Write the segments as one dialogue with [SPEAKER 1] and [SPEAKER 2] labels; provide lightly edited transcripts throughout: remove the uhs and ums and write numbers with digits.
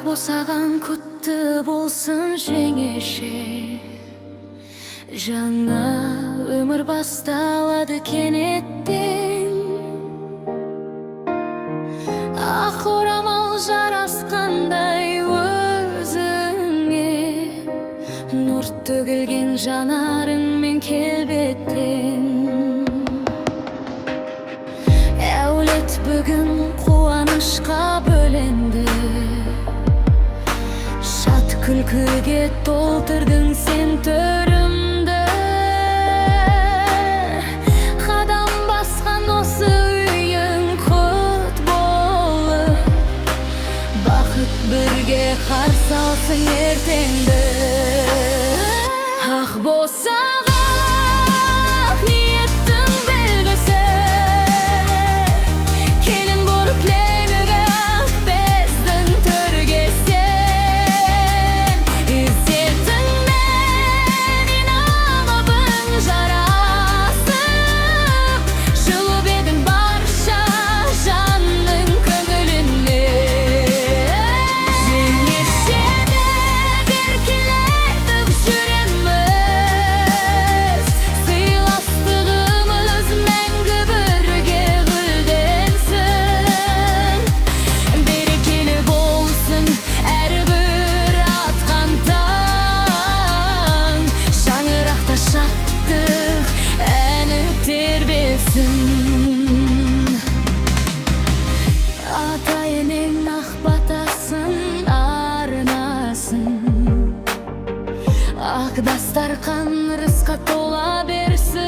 [SPEAKER 1] босаған құтты болсын жеңеше. Жаңа өмір басталады кенеттен. Ақ орамал жарасқандай өзіңе, нұр төгілген жанарыңмен келбеттен. Әулет бүгін қуанышқа бөленді, шат күлкіге толтырдың сен төрімді. Қадам басқан осы үйің құт болып, бақыт бірге қарсы алсын ертеңді. Ақ босаған ниеттің белгісі, келін болып лебігі ақ бездің төрге сен. Ізетіңмен инабың жарасып, жылып едің барша жанның көңіліне. Жеңешені еркелетіп жүреміз, сыйластығымыз мәңгі бірге гүлденсін. Берекелі болсын әрбір атқан таң, шаңырақта шаттық әні тербелсін. Ата енең ақ батасын арнасын, ақ дастархан ырысқа тола берсін.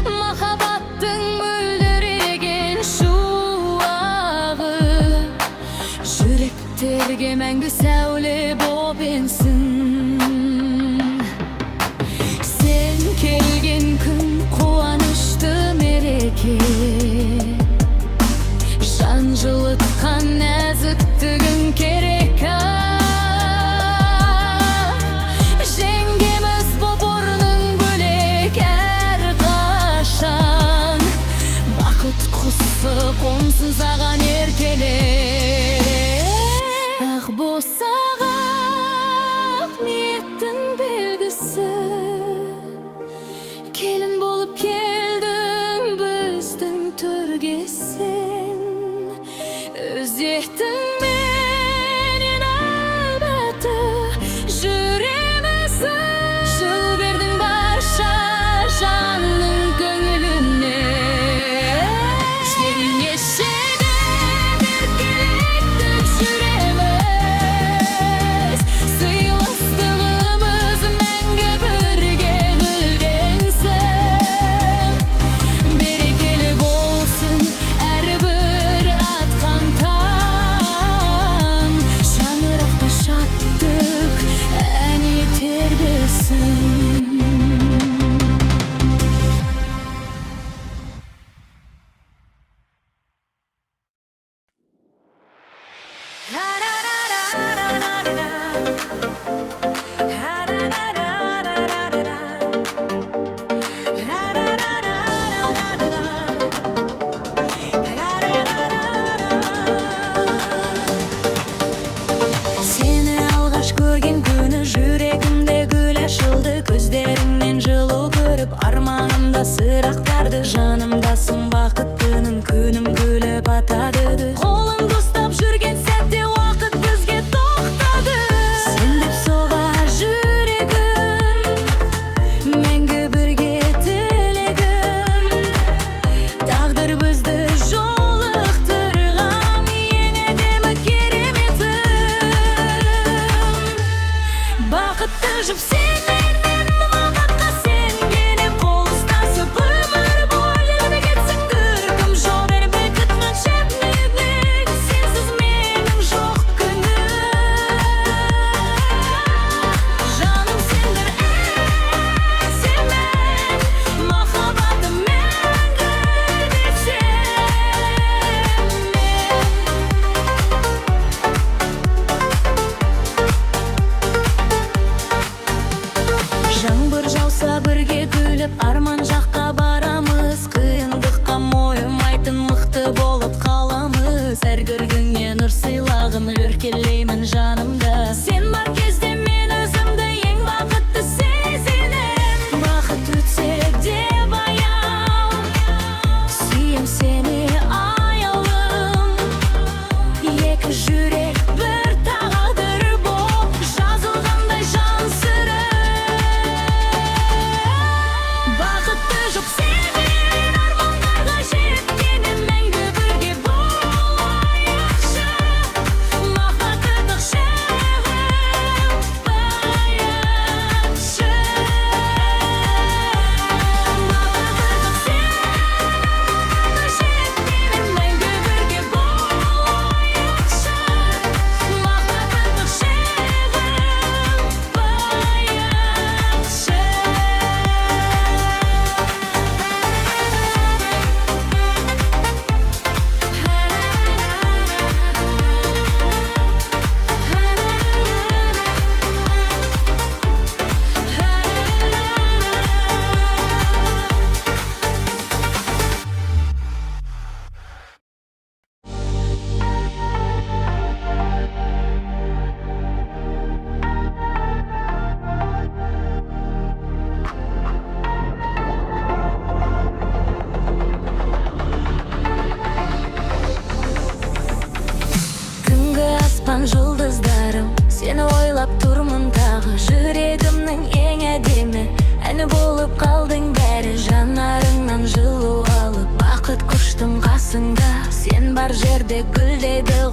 [SPEAKER 1] Махаббаттың мөлдіреген шуағы жүректерге мәңгі сәуле боп енсін. Сен келген күн қуанышты мереке, жан жылытқан нәзіктігің керек. Жеңгеміз боп орның бөлек әрқашан, бақыт құсы қонсын саған еркелер. Ақ босаған ниеттің белгісі, келін болып келдің біздің төрге сен. Өзектіңмен инабаты жүреміз, жыл бердің барша жанның көңіліне. Жеңешені еркелетіп жүреміз, сыйластығымыз мәңгі бірге гүлденсін. Берекелі болсын әрбір атқан таң, шаңырақта шаттық әні тербелсін. Сені алғаш көрген күні жүрегімде гүл ашылды. Көздеріңнен жылу көріп арманымда сыр ақтарды. Жанымдасың бақыттының күнім күліп атады. Қолыңды ұстап жүрген сәтте уақыт бізге тоқтады. Сен деп соғар жүрегім, мәңгі бірге тілегім. Тағдыр бізді жолықтырған ең әдемі кереметім. Бақытты жұп сенмен мұхаббатқа сенгенім, қол ұстасып өмір бойы бірге кетсек күркім. Жол бермей күткен шетінен, сенсіз менің жоқ күнім. Жаным сендір сенмен, махаббатым мәңгі десем мен.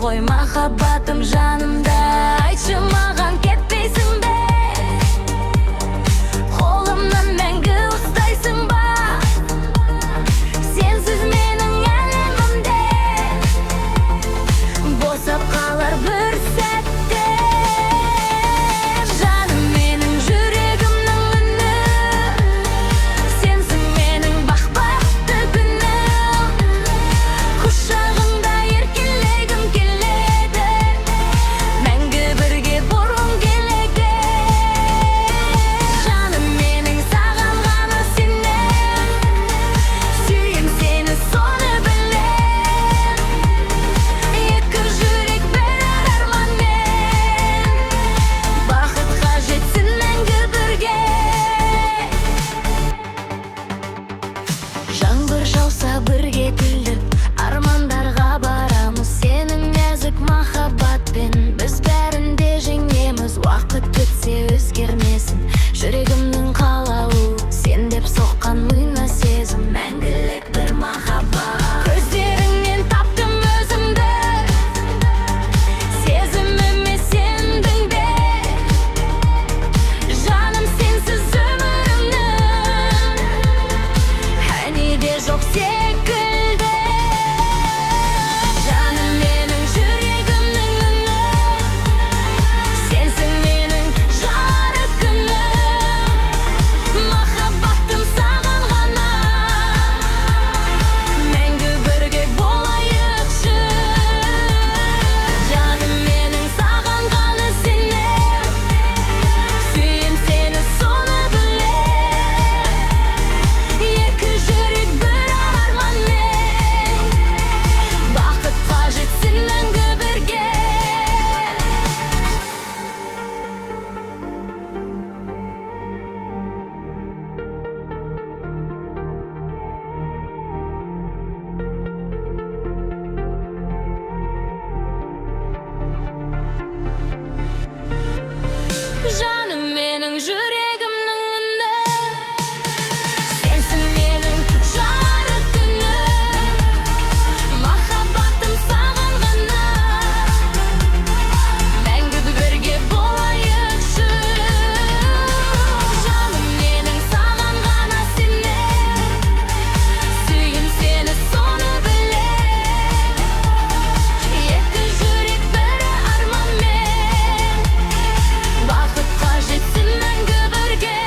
[SPEAKER 1] ғой махаббатым жанымда. Айтшы маған кетпейсің бе, қолымнан мәңгі ұстайсың ба? Сенсіз менің әлемімде босап қалар бір сәтте. Жаным менің жүрегімнің үні, сенсің менің бақытты күнім. Құшағыңда еркелегім келеді, мәңгі бірге бұрын келеді. Жаным менің саған ғана сенем, сүйем сені соны білем. Екі жүрек бір арманмен, бақытқа жетсін мәңгі бірге. Жаңбыр жауса бірге күліп, армандарға барамыз. Сенің нәзік махаббатпен біз бәрін де жеңеміз. Уақыт өтсе өзгермесін жүрегімнің қалауы, сен деп соққан мына сезім мәңгілік бір махаббат. Көздеріңнен таптым өзімді, сезіміме сендің бе? Жаным сенсіз өмірімнің әне де жоқ секілді. Жаным менің жүрегімнің үні, сенсің менің жарық күнім. Махаббатым саған ғана, мәңгі бірге болайықшы. Жаным менің саған ғана сенем, сүйем сені соны білем. Екі жүрек бір арманмен, бақытқа жетсін мәңгі бірге. Жаным менің жүрегімнің үні, сенсің менің жарық күнім. Махаббатым саған ғана, мәңгі бірге болайықшы. Жаным менің саған ғана сенем, сүйем сені соны білем. Екі жүрек бір арманмен, бақытқа жетсін мәңгі бірге.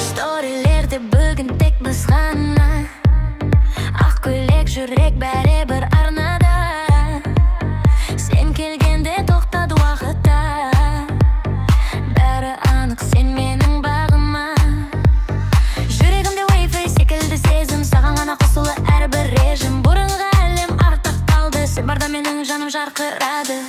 [SPEAKER 1] Сторилерде бүгін тек біз ғана, ақ көйлек жүрек бәрібір арнада. Сен келгенде тоқтады уақытта, бәрі анық сен менің бағыма. Жүрегімде Wi-Fi секілді сезім, саған ғана қосулы әрбір режим. Бұрынғы әлем артық қалды, сен барда менің жаным жарқырады.